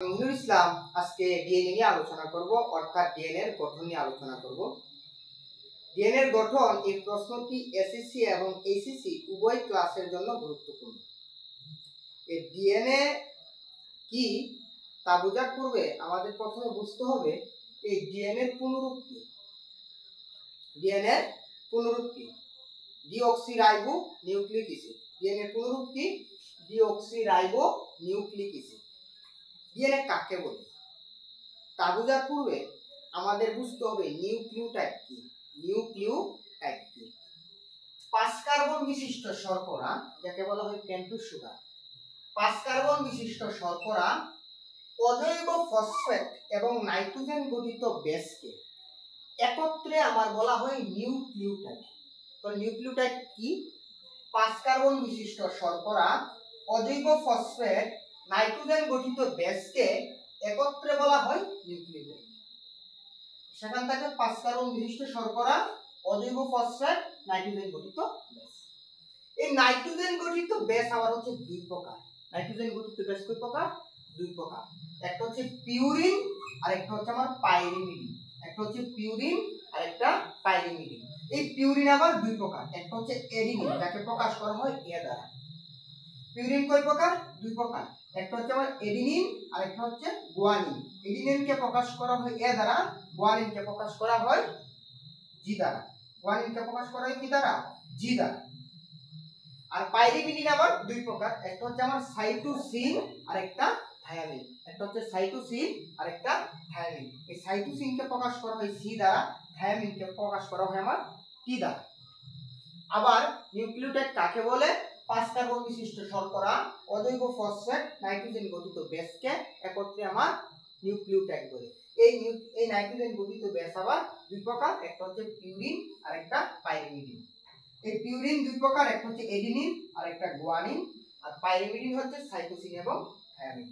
নুরুল ইসলাম আজকে ডিএনএ নিয়ে আলোচনা করব, অর্থাৎ ডিএনএ এর গঠন নিয়ে আলোচনা করব। ডিএনএ এর গঠন এই প্রশ্নটি এসএসসি এবং এইচএসসি উভয় ক্লাসের জন্য গুরুত্বপূর্ণ। এই ডিএনএ কি তা বোঝার পূর্বে আমাদের প্রথমে বুঝতে হবে এই ডিএনএ এর পুনরূপ কি। ডিএনএ এর পুনরূপ কি? Deoxyribo nucleic acid. ডিএনএ এর পুনরূপ কি? Deoxyribo nucleic acid. ডিএনএ কাকে বলে তা বোঝার পূর্বে আমাদের বুঝতে হবে নিউক্লিওটাইড কি। নিউক্লিওটাইড কি? 5 কার্বন বিশিষ্ট শর্করা, যাকে বলা হয় পেন্টোজ সুগার, 5 কার্বন বিশিষ্ট শর্করা অজৈব ফসফেট এবং নাইট্রোজেন গঠিত বেসকে একত্রে আমার বলা হয় নিউক্লিওটাইড। তো নিউক্লিওটাইড কি? 5 কার্বন বিশিষ্ট শর্করা অজৈব ফসফেট নাইট্রোজেন গঠিত বেসকে একত্রে বলা হয় নিউক্লিওটাইড। সেখান থেকে 5 কার্বন বিশিষ্ট শর্করা অজৈব ফসফেট নাইট্রোজেন গঠিত বেস। এই নাইট্রোজেন গঠিত বেস আবার হচ্ছে দুই প্রকার। নাইট্রোজেন গঠিত বেস কয় প্রকার? দুই প্রকার। একটা হচ্ছে পিউরিন আর একটা হচ্ছে আমার পাইরিমিডিন। একটা হচ্ছে পিউরিন আর একটা পাইরিমিডিন। এই পিউরিন আবার দুই প্রকার। একটা হচ্ছে এডিনিন, যাকে প্রকাশ করা হয় এ দ্বারা। পিউরিন কয় প্রকার? দুই প্রকার। একটা হচ্ছে আমার এডিনিন আর একটা হচ্ছে গুয়ানিন। এডিনিনকে প্রকাশ করা হয় এ দ্বারা, গুয়ানিনকে প্রকাশ করা হয় জি দ্বারা। গুয়ানিনকে প্রকাশ করা হয় কি দ্বারা? জি দ্বারা। আর পাইরিমিডিন আবার দুই প্রকার। একটা হচ্ছে আমার সাইটোসিন আর একটা থায়ামিন। একটা হচ্ছে সাইটোসিন আর একটা থায়ামিন। এই সাইটোসিনকে প্রকাশ করা হয় সি দ্বারা, থায়ামিনকে প্রকাশ করা হয় আমার টি দ্বারা। আবার নিউক্লিওটাইড কাকে বলে? 5 কার্বন বিশিষ্ট শর্করা অজৈব ফসফেট নাইট্রোজেন গঠিত বেসকে একত্রে আমার নিউক্লিওটাইড বলে। এই নাইট্রোজেন গঠিত বেস আবার দুই প্রকার। একটা হচ্ছে পিউরিন আর একটা পাইরিমিডিন। এই পিউরিন দুই প্রকার, একটা হচ্ছে এডিনিন আর একটা গুয়ানিন, আর পাইরিমিডিন হচ্ছে সাইটোসিন এবং থায়ামিন।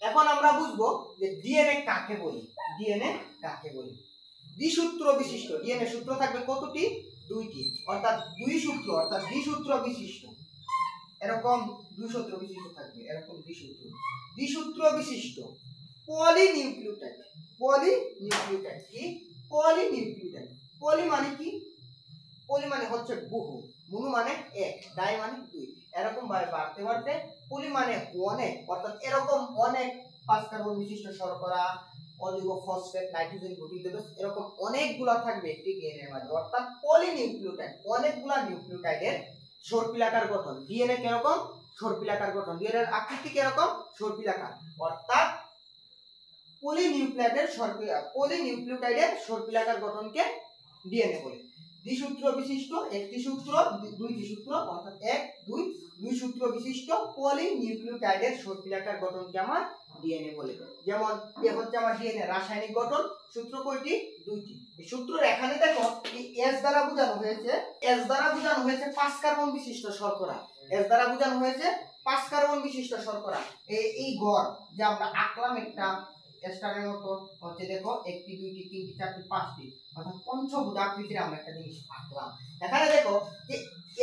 এখন আমরা বুঝবো যে ডিএনএ কাকে বলি। ডিএনএ কাকে বলি? দ্বিসূত্র বিশিষ্ট ডিএনএ সূত্র থাকবে কতটি? দুইটি, অর্থাৎ দুই সূত্র, অর্থাৎ দ্বিসূত্র বিশিষ্ট। এরকম দুই সূত্র বিশিষ্ট থাকবে, এরকম দ্বিসূত্র বিশিষ্ট পলিনিউক্লিওটাইড। পলিনিউক্লিওটাইড কি? পলিনিউক্লিওটাইড। পলি মানে কি? পলি মানে হচ্ছে বহু, মনু মানে এক, ডাই মানে দুই। এরকম ভাবে বাড়তে বাড়তে পলি মানে অনেক, অর্থাৎ এরকম অনেক 5 কার্বন বিশিষ্ট শর্করা অজৈব ফসফেট নাইট্রোজেন গঠিত বেস এরকম অনেকগুলা থাকবে একটি ডিএনএ এর মধ্যে, অর্থাৎ পলিনিউক্লিওটাইড। অনেকগুলা নিউক্লিওটাইডের সর্পিলাকার গঠন। ডিএনএ কিরকম? সর্পিলাকার গঠন। ডিএনএ এর আকৃতি কিরকম? সর্পিলাকার। অর্থাৎ পলিনিউক্লিওটাইডের সর্পিলাকার গঠনকে ডিএনএ বলে। দ্বিসূত্র বিশিষ্ট, একটি সূত্র, দুইটি সূত্র, অর্থাৎ এক দুই, দুই সূত্র বিশিষ্ট পলিনিউক্লিওটাইডের সর্পিলাকার গঠনকে আমার ডিএনএ বলে। যেমন এ হচ্ছে আমার ডিএনএ রাসায়নিক গঠন। সূত্র কয়টি? দুইটি। এই সূত্র এখানে দেখো এই এস দ্বারা বোঝানো হয়েছে, এস দ্বারা বোঝানো হয়েছে 5 কার্বন বিশিষ্ট শর্করা। এস দ্বারা বোঝানো হয়েছে 5 কার্বন বিশিষ্ট শর্করা। এই গড় যে আমরা আঁকলাম একটা স্টারের মতো, হচ্ছে দেখো একটি দুইটি তিনটি চারটি পাঁচটি, অর্থাৎ পঞ্চভুজ আকৃতির আমরা একটা জিনিস আঁকলাম। এখানে দেখো যে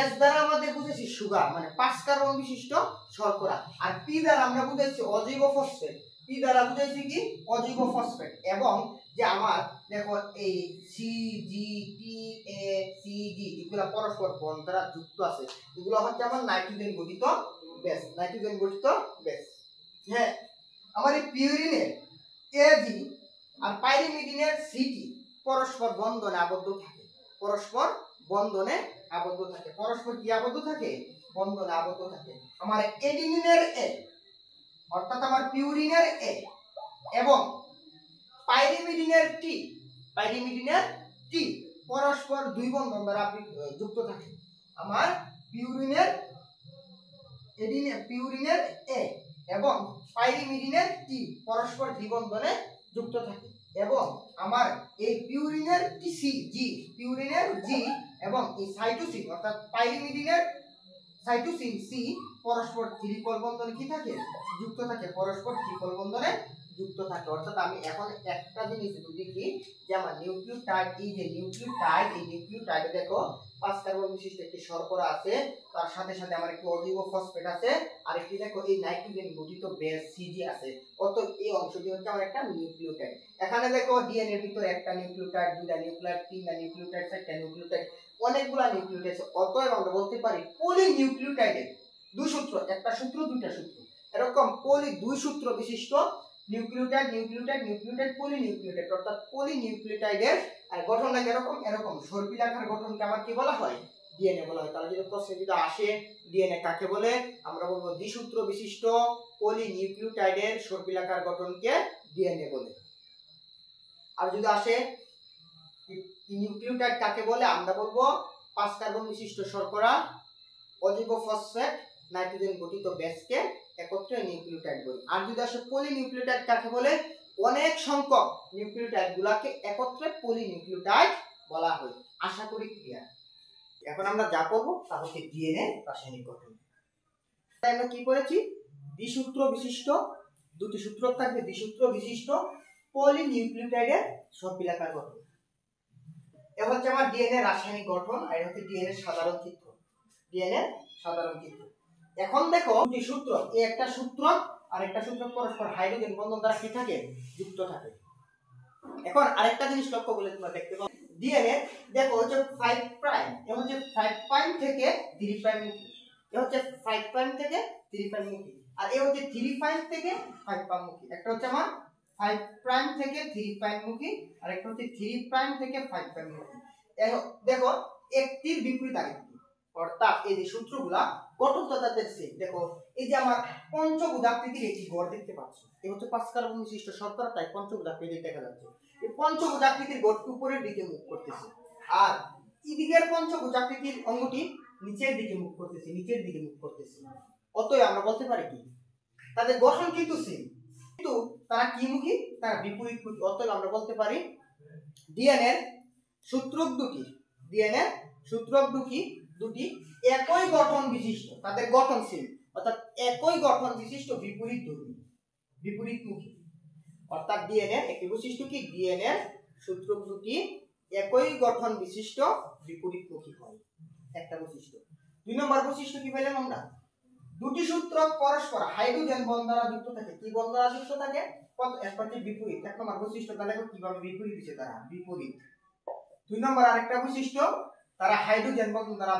এস দ্বারা আমাদের বুঝেছি সুগার, মানে 5 কার্বন বিশিষ্ট শর্করা। আর পি দ্বারা আমরা বুঝেছি অজৈব ফসফেট। পি দ্বারা বুঝেছি কি? অজৈব ফসফেট। এবং যে আমার দেখো এই C G T A C জি এগুলো পরস্পর বন্ধন দ্বারা যুক্ত আছে। এগুলো হচ্ছে আমার নাইট্রোজেন গঠিত বেস। নাইট্রোজেন গঠিত বেস। হ্যাঁ, আমার এই পিউরিনের এজি আর পাইরিমিডিনের সিটি পরস্পর বন্ধনে আবদ্ধ থাকে। পরস্পর বন্ধনে আবদ্ধ থাকে। পরস্পর কি আবদ্ধ থাকে? বন্ধনে আবদ্ধ থাকে। আমার এডিনিনের এ, অর্থাৎ আমার পিউরিনের এ এবং পাইরিমিডিনের টি, পাইরিমিডিনের টি পরস্পর দুই বন্ধন দ্বারা যুক্ত থাকে। আমার পিউরিনের এ এবং পাইরিমিডিনের টি পরস্পর দ্বিবন্ধনে যুক্ত থাকে। এবং আমার এই পিউরিনের টি জি, পিউরিনের জি এবং এই সাইটোসিন অর্থাৎ পাইরিমিডিনের সাইটোসিন সি পরস্পর ত্রিপল বন্ধনে কি থাকে? যুক্ত থাকে। পরস্পর ত্রিপল বন্ধনে যুক্ত থাকে। অর্থাৎ আমি এখন একটা জিনিস দেখি যে আমার নিউক্লিওটাইড, এই যে নিউক্লিওটাইড, এই নিউক্লিওটাইডে দেখো 5 কার্বন বিশিষ্ট একটি শর্করা আছে, তার সাথে সাথে আমার একটি অজৈব ফসফেট আছে, আর একটি দেখো এই নাইট্রোজেন গঠিত বেস সিজি আছে। অতএব এই অংশটি হচ্ছে আমার একটা নিউক্লিওটাইড। এখানে দেখো ডিএনএ এর ভিতরে একটা নিউক্লিওটাইড, দুইটা নিউক্লিওটাইড, তিনটা নিউক্লিওটাইড, চারটা নিউক্লিওটাইড, অনেকগুলা নিউক্লিওটাইড আছে। অতএব আমরা বলতে পারি পলিনিউক্লিওটাইডের দুই সূত্র, একটা সূত্র দুইটা সূত্র, এরকম পলি দুই সূত্র বিশিষ্ট নিউক্লিওটাইড নিউক্লিওটাইড নিউক্লিওটাইড পলিনিউক্লিওটাইড, অর্থাৎ পলিনিউক্লিওটাইডের আর গঠনটা এরকম এরকম সর্পিলাকার গঠনকে আমার কি বলা হয়? ডিএনএ বলা হয়। তাহলে যদি প্রশ্নে যদি আসে ডিএনএ কাকে বলে, আমরা বলবো দ্বিসূত্র বিশিষ্ট পলিনিউক্লিওটাইডের সর্পিলাকার গঠনকে ডিএনএ বলে। আর যদি আসে নিউক্লিওটাইড কাকে বলে, আমরা বলবো 5 কার্বন বিশিষ্ট শর্করা, অজৈব ফসফেট, নাইট্রোজেন গঠিত বেসকে একত্রে নিউক্লিওটাইড বলি। আর যদি আসে পলিনিউক্লিওটাইড কাকে বলে, অনেক সংখ্যক নিউক্লিওটাইড গুলাকে একত্রে পলিনিউক্লিওটাইড বলা হয়। আশা করি ক্লিয়ার। এখন আমরা যা পড়বো তা হচ্ছে ডিএনএ রাসায়নিক গঠন। আমরা কি করেছি? দ্বিসূত্র বিশিষ্ট, দুটি সূত্র থাকবে, দ্বিসূত্র বিশিষ্ট পলিনিউক্লিওটাইডের সর্পিলাকার গঠন। এ হচ্ছে আমার ডিএনএ রাসায়নিক গঠন, আর হচ্ছে ডিএনএ সাধারণ চিত্র। ডিএনএ সাধারণ চিত্র। এখন দেখো দুটি সূত্র, এই একটা সূত্র আর একটা সূত্র পরস্পর হাইড্রোজেন বন্ধন দ্বারা কি থাকে? যুক্ত থাকে। এখন আরেকটা জিনিস লক্ষ্য করলে তোমরা দেখতে পাবে ডিএনএ দেখো হচ্ছে 5 প্রাইম, এ হচ্ছে 5 প্রাইম থেকে 3 প্রাইম মুখী, এ হচ্ছে 5 প্রাইম থেকে 3 প্রাইম মুখী, আর এ হচ্ছে 3 প্রাইম থেকে 5 প্রাইম মুখী। একটা হচ্ছে আমার 5 প্রাইম থেকে 3 প্রাইম মুখী, আর একটা হচ্ছে 3 প্রাইম থেকে 5 প্রাইম মুখী। দেখো একটির বিপরীত আরেকটি, অর্থাৎ এই যে সূত্রগুলা গঠন তো তাদের সেম। দেখো এই যে আমার পঞ্চভুজ আকৃতির একটি গড় দেখতে পাচ্ছ, এই হচ্ছে 5 কার্বন বিশিষ্ট শর্করা, তাই পঞ্চভুজ আকৃতির দেখা যাচ্ছে। এই পঞ্চভুজ আকৃতির গড়টি উপরের দিকে মুখ করতেছে, আর এদিকের পঞ্চভুজ আকৃতির অঙ্গটি নিচের দিকে মুখ করতেছে, নিচের দিকে মুখ করতেছে। অতএব আমরা বলতে পারি কি তাদের গঠন কিন্তু সেম, কিন্তু তারা কি মুখী? তারা বিপরীতমুখী। অতএব আমরা বলতে পারি ডিএনএ সূত্রক দুটি, ডিএনএ সূত্রক দুটি একই গঠন বিশিষ্ট, তাদের গঠন সেম, অর্থাৎ একই গঠন বিশিষ্ট বিপরীতমুখী। অর্থাৎ ডিএনএ একটি বৈশিষ্ট্য কি? ডিএনএ সূত্রক দুটি একই গঠন বিশিষ্ট বিপরীতমুখী হয়, একটা বৈশিষ্ট্য। 2 নম্বর বৈশিষ্ট্য কি পেলাম আমরা? দুটি সূত্রক পরস্পর হাইড্রোজেন বন্ধন দ্বারা যুক্ত থাকে। কি বন্ধন দ্বারা যুক্ত থাকে? একটা হচ্ছে বিপরীত। 1 নম্বর বৈশিষ্ট্য তাহলে কিভাবে বিপরীত দিছে, তারা বিপরীত। 2 নম্বর আরেকটা বৈশিষ্ট্য, তারা হাইড্রোজেন বন্ধন দ্বারা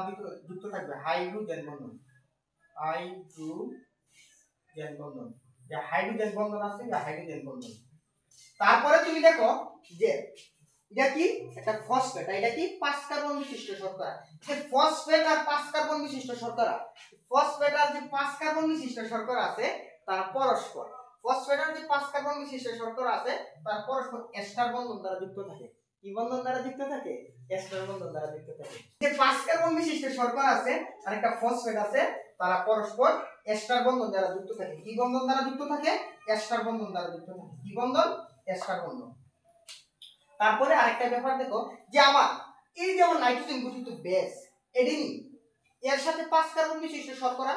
যুক্ত থাকবে, হাইড্রোজেন বন্ধন, হাইড্রোজেন বন্ধন, যে হাইড্রোজেন বন্ধন আছে, যে হাইড্রোজেন বন্ধন। তারপরে তুমি দেখো যে এটা কি? একটা ফসফেট, এটা কি? 5 কার্বন বিশিষ্ট শর্করা। যে ফসফেট আর 5 কার্বন বিশিষ্ট শর্করা, ফসফেট আর যে 5 কার্বন বিশিষ্ট শর্করা আছে তারা পরস্পর, ফসফেট আর যে 5 কার্বন বিশিষ্ট শর্করা আছে তারা পরস্পর এস্টার বন্ধন দ্বারা যুক্ত থাকে। কি বন্ধন দ্বারা যুক্ত থাকে? এস্টার বন্ধন দ্বারা যুক্ত থাকে। যে 5 কার্বন বিশিষ্ট শর্করা আছে আর একটা ফসফেট আছে, তারা পরস্পর এস্টার বন্ধন দ্বারা যুক্ত থাকে। কি বন্ধন দ্বারা যুক্ত থাকে? এস্টার বন্ধন দ্বারা যুক্ত থাকে। কি বন্ধন? এস্টার বন্ধন। তারপরে আরেকটা ব্যাপার দেখো, যে আমার এই যেমন নাইট্রোজেন গঠিত বেস এডেনিন, এর সাথে 5 কার্বন বিশিষ্ট শর্করা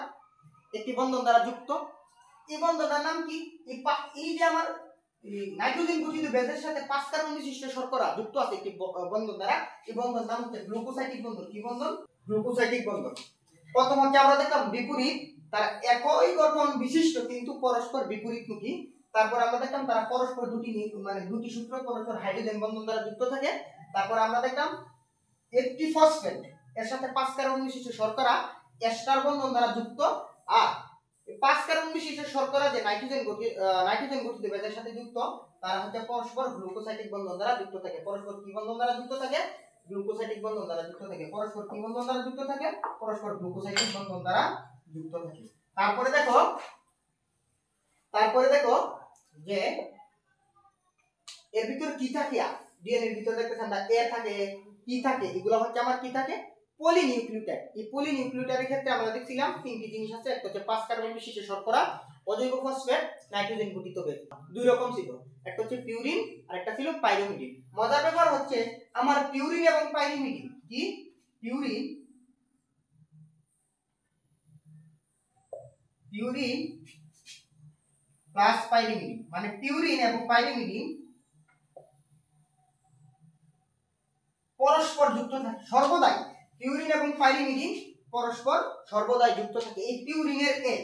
একটি বন্ধন দ্বারা যুক্ত। এই বন্ধনটার নাম কি? এই যে আমার নাইট্রোজেন গঠিত বেসের সাথে 5 কার্বন বিশিষ্ট শর্করা যুক্ত আছে একটি বন্ধন দ্বারা, এই বন্ধন নাম হচ্ছে গ্লুকোসাইটিক বন্ধন। কি বন্ধন? গ্লুকোসাইটিক বন্ধন। প্রথম হচ্ছে আমরা দেখলাম বিপরীত, তারা একই গঠন বিশিষ্ট কিন্তু পরস্পর বিপরীতমুখী। তারপর আমরা দেখলাম তারা পরস্পর দুটি সূত্র পরস্পর হাইড্রোজেন বন্ধন দ্বারা যুক্ত থাকে। তারপর আমরা দেখলাম একটি ফসফেট এর সাথে 5 কার্বন বিশিষ্ট শর্করা এস্টার বন্ধন দ্বারা যুক্ত, আর 5 কার্বন বিশিষ্ট শর্করা যে নাইট্রোজেন গঠিত বেসের সাথে যুক্ত, তারা হচ্ছে পরস্পর গ্লুকোসাইটিক বন্ধন দ্বারা যুক্ত থাকে। পরস্পর কি বন্ধন দ্বারা যুক্ত থাকে? গ্লুকোসাইটিক বন্ধন দ্বারা যুক্ত থাকে। পরস্পর কি বন্ধন দ্বারা যুক্ত থাকে? পরস্পর গ্লুকোসাইটিক বন্ধন দ্বারা যুক্ত থাকে। তারপরে দেখো যে এর ভিতর কি থাকে? ডিএনএ এর ভিতর দেখতেছেন না, এ থাকে, কি থাকে? এগুলো হচ্ছে আমার কি থাকে? পলিনিউক্লিওটাইড। এই পলিনিউক্লিওটাইডের ক্ষেত্রে আমরা দেখছিলাম তিনটি জিনিস আছে, একটা হচ্ছে 5 কার্বন বিশিষ্ট শর্করা, অজৈব ফসফেট, নাইট্রোজেন গঠিত বেস। দুই রকম ছিল, একটা হচ্ছে পিউরিন আর একটা ছিল পাইরিমিডিন। মজার ব্যাপার হচ্ছে আমার পিউরিন এবং পাইরিমিডিন কি? পিউরিন প্লাস পাইরিমিডিন, মানে পিউরিন এবং পাইরিমিডিন পরস্পর যুক্ত থাকে সর্বদাই, পিউরিন এবং পাইরিমিডিন পরস্পর সর্বদাই যুক্ত থাকে। এই পিউরিনের এ,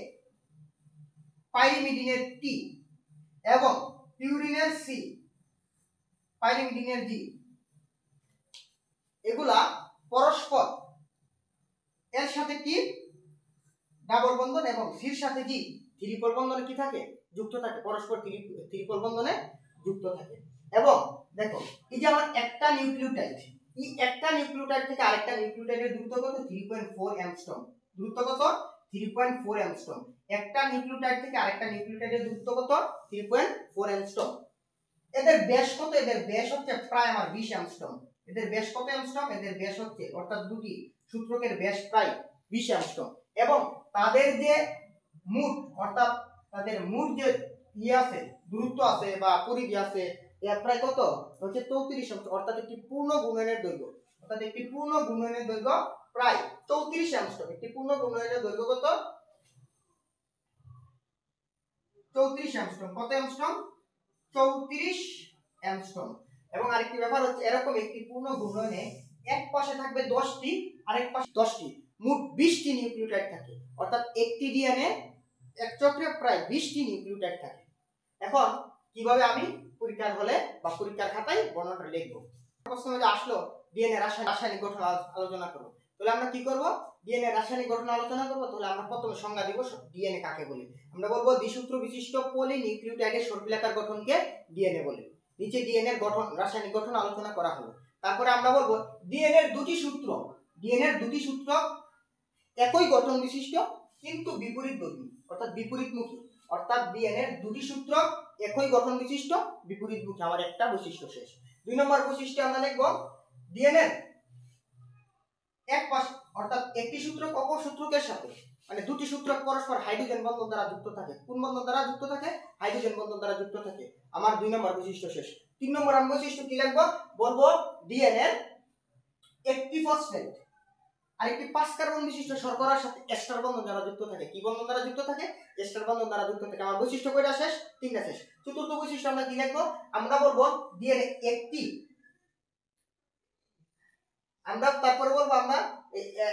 পাইরিমিডিনের টি এবং পিউরিনের সি, পাইরিমিডিনের জি, এগুলা পরস্পর এর সাথে কি ডাবল বন্ধন এবং সির সাথে জি ত্রিপল বন্ধনে কি থাকে যুক্ত থাকে, পরস্পর ত্রিপল বন্ধনে যুক্ত থাকে। এবং দেখো এই যে আমার একটা নিউক্লিওটাইড, এই একটা নিউক্লিওটাইড থেকে আরেকটা নিউক্লিওটাইডের দূরত্ব কত 3.4 অ্যাংস্ট্রম, দূরত্ব কত 3.4 অ্যাংস্ট্রম। একটা নিউক্লিওটাইড থেকে আরেকটা নিউক্লিওটাইডের দূরত্ব কত 3.4 অ্যাংস্ট্রম। এদের ব্যাস কত? এদের ব্যাস হচ্ছে প্রায় আমার 20 অ্যাংস্ট্রম। এদের ব্যাস কত অ্যাংস্ট্রম? এদের ব্যাস হচ্ছে, অর্থাৎ দুটি সূত্রকের ব্যাস প্রায় 20 অ্যাংস্ট্রম। এবং তাদের যে মোট, অর্থাৎ তাদের মোট যে আছে দূরত্ব আছে বা পরিধি আছে, এর প্রায় কত হচ্ছে 34 অ্যাংস্ট্রম। অর্থাৎ একটি পূর্ণ ঘূর্ণনের দৈর্ঘ্য, অর্থাৎ একটি পূর্ণ ঘূর্ণনের দৈর্ঘ্য প্রায় 34 অ্যাংস্ট্রম। একটি পূর্ণ ঘূর্ণনের দৈর্ঘ্য কত 34 অ্যাংস্ট্রম। কত অ্যাংস্ট্রম? 34 অ্যাংস্ট্রম। এবং আরেকটি ব্যাপার হচ্ছে এরকম একটি পূর্ণ ঘূর্ণনে এক পাশে থাকবে 10টি, আরেক পাশে 10টি, মোট 20টি নিউক্লিওটাইড থাকে। অর্থাৎ একটি ডিএনএ এক চক্রে প্রায় 20টি নিউক্লিওটাইড থাকে। এখন কিভাবে আমি পরীক্ষার হলে বা পরীক্ষার খাতায় বর্ণনাটা লিখব? প্রশ্ন যে আসলো ডিএনএ রাসায়নিক গঠন আলোচনা করব, তাহলে আমরা কি করব? ডিএনএ রাসায়নিক গঠন আলোচনা করব। তাহলে আমরা প্রথমে সংজ্ঞা দিব ডিএনএ কাকে বলে। আমরা বলবো দ্বিসূত্র বিশিষ্ট পলিনিউক্লিওটাইডের সর্পিলাকার গঠনকে ডিএনএ বলে। নিচে ডিএনএ এর গঠন, রাসায়নিক গঠন আলোচনা করা হলো। তারপরে আমরা বলবো ডিএনএ এর দুটি সূত্র, ডিএনএ এর দুটি সূত্র একই গঠন বিশিষ্ট কিন্তু বিপরীতধর্মী, অর্থাৎ বিপরীতমুখী। অর্থাৎ ডিএনএ এর দুটি সূত্র একই গঠন বিশিষ্ট বিপরীতমুখী। আমার একটা বৈশিষ্ট্য শেষ। 2 নম্বর বৈশিষ্ট্য আমরা লিখব ডিএনএ এক পাশ, অর্থাৎ একটি সূত্রক অপর সূত্রকের সাথে, মানে দুটি সূত্রক পরস্পর হাইড্রোজেন বন্ধন দ্বারা যুক্ত থাকে। কোন বন্ধন দ্বারা যুক্ত থাকে? হাইড্রোজেন বন্ধন দ্বারা যুক্ত থাকে। আমার 2 নম্বর বৈশিষ্ট্য শেষ। 3 নম্বর আমি বৈশিষ্ট্য কি লিখব? বলবো ডিএনএ একটি ফসফেট আরেকটি 5 কার্বন বিশিষ্ট শর্করার সাথে এস্টার বন্ধন দ্বারা যুক্ত থাকে। কি বন্ধন দ্বারা যুক্ত থাকে? এস্টার বন্ধন দ্বারা যুক্ত থাকে। আমার বৈশিষ্ট্য কয়টা শেষ? 3টা শেষ। চতুর্থ বৈশিষ্ট্য আমরা কি লিখব? আমরা বলবো ডিএনএ একটি, আমরা তারপরে বলবো আমরা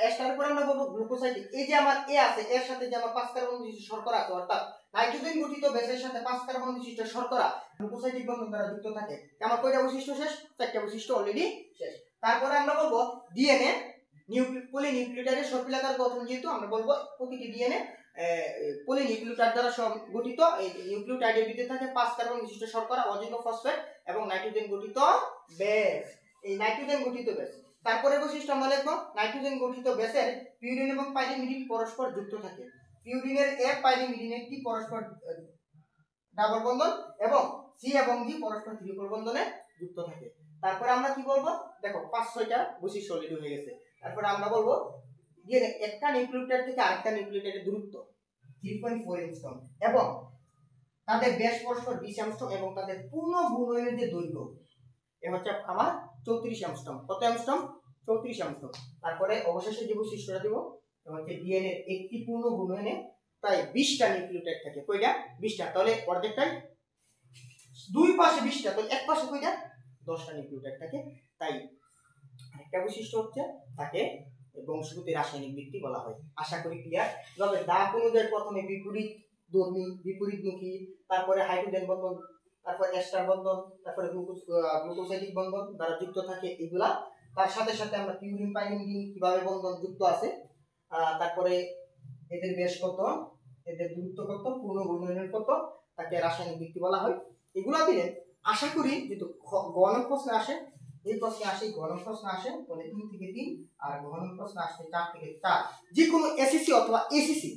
এস্টার পরে আমরা বলবো গ্লুকোসাইড। এই যে আমার এ আছে, এর সাথে যে আমার 5 কার্বন বিশিষ্ট শর্করা আছে, অর্থাৎ নাইট্রোজেন গঠিত বেসের সাথে 5 কার্বন বিশিষ্ট শর্করা গ্লুকোসাইড বন্ধন দ্বারা যুক্ত থাকে। আমার কয়টা বৈশিষ্ট্য শেষ? 4টা বৈশিষ্ট্য অলরেডি শেষ। তারপরে আমরা বলবো ডিএনএ পলিনিউক্লিওটাইডের সর্পিলাকার গঠন, যেহেতু আমরা বলবো প্রতিটি ডিএনএ পলিনিউক্লিওটাইড দ্বারা গঠিত। এই নিউক্লিওটাইডের ভিতরে থাকে 5 কার্বন বিশিষ্ট শর্করা, অযৌগ ফসফেট এবং নাইট্রোজেন গঠিত বেস। এই নাইট্রোজেন গঠিত বেস। তারপরে বৈশিষ্ট্য আমরা লিখব নাইট্রোজেন গঠিত বেসের পিউরিন এবং পাইরিমিডিন পরস্পর যুক্ত থাকে। পিউরিনের এ, পাইরিমিডিনের টি পরস্পর ডাবল বন্ধন এবং সি এবং জি পরস্পর ত্রিপল বন্ধনে যুক্ত থাকে। তারপরে আমরা কি বলবো? দেখো 5-6টা বৈশিষ্ট্য অলরেডি হয়ে গেছে। তারপরে আমরা বলবো যে একটা নিউক্লিওটাইড থেকে আরেকটা নিউক্লিওটাইডের দূরত্ব 3.4 অ্যাংস্ট্রম এবং তাদের ব্যাস পরস্পর 20 অ্যাংস্ট্রম এবং তাদের পূর্ণ ঘূর্ণনের যে দৈর্ঘ্য এ হচ্ছে আমার 34 অ্যাংস্ট্রম। কত অ্যাংস্ট্রম? 34 অ্যাংস্ট্রম। তারপরে অবশেষে যে বৈশিষ্ট্যটা দেব হচ্ছে ডিএনএ একটি পূর্ণ ঘূর্ণনে প্রায় 20টা নিউক্লিওটাইড থাকে। কয়টা? 20টা। তাহলে অর্ধেকটাই, দুই পাশে 20টা, তাহলে এক পাশে কয়টা? 10টা নিউক্লিওটাইড থাকে। তাই আরেকটা বৈশিষ্ট্য হচ্ছে তাকে বংশগতি রাসায়নিক ভিত্তি বলা হয়। আশা করি ক্লিয়ার। তবে দাগ অনুযায়ী প্রথমে বিপরীতধর্মী, বিপরীতমুখী, তারপরে হাইড্রোজেন বন্ধন, তারপর এস্টার বন্ধন, তারপরে গ্লুকোসাইডিক বন্ধন দ্বারা যুক্ত থাকে এগুলা। তার সাথে সাথে আমরা পিউরিন পাইরিমিডিন কিভাবে বন্ধন যুক্ত আছে, তারপরে এদের ব্যাস কত, এদের দূরত্ব কত, পূর্ণ ঘূর্ণনের কত, তাকে রাসায়নিক ভিত্তি বলা হয়। এগুলা দিলে আশা করি যেহেতু গণক প্রশ্ন আসে, এই প্রশ্নে আসে, গণক প্রশ্ন আসে তাহলে 3 থেকে 3, আর গণক প্রশ্ন আসছে 4 থেকে 4। যে কোনো এসএসসি অথবা এসএসসি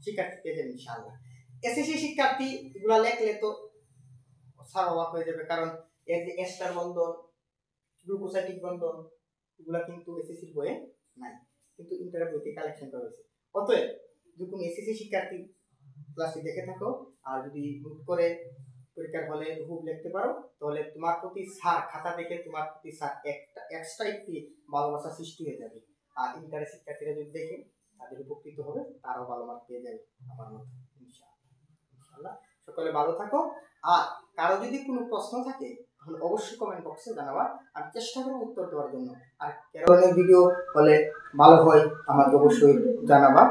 শিক্ষার্থী পেয়ে যাবেন ইনশাআল্লাহ। এসএসসি শিক্ষার্থী এগুলা লিখলে তো স্যার অবাক হয়ে যাবে, কারণ এর যে এস্টার বন্ধন, গ্লুকোসাইডিক বন্ধন এগুলা কিন্তু এসএসসির বইয়ে নাই, কিন্তু ইন্টারের বইতে কালেকশন করা হয়েছে। অতএব যে কোনো এসএসসি শিক্ষার্থী ক্লাসটি দেখে থাকো, আর যদি নোট করে পরীক্ষার হলে খুব লিখতে পারো, তাহলে তোমার প্রতি স্যার খাতা দেখে তোমার প্রতি স্যার একটা এক্সট্রা একটি ভালোবাসা সৃষ্টি হয়ে যাবে। আর ইন্টারের শিক্ষার্থীরা যদি দেখে তাদের উপকৃত হবে, তারাও ভালো মার্ক পেয়ে যাবে আমার মতো ইনশাআল্লাহ। সকলে ভালো থাকো। আর কারো যদি কোনো প্রশ্ন থাকে তাহলে অবশ্যই কমেন্ট বক্সে জানাবা, আর চেষ্টা করবো উত্তর দেওয়ার জন্য। আর ধরনের ভিডিও হলে ভালো হয় আমাকে অবশ্যই জানাবা।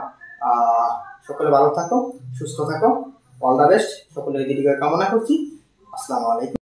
সকলে ভালো থাকো, সুস্থ থাকো, অল দ্য বেস্ট, সকলের দিকে কামনা করছি। আসসালামু আলাইকুম।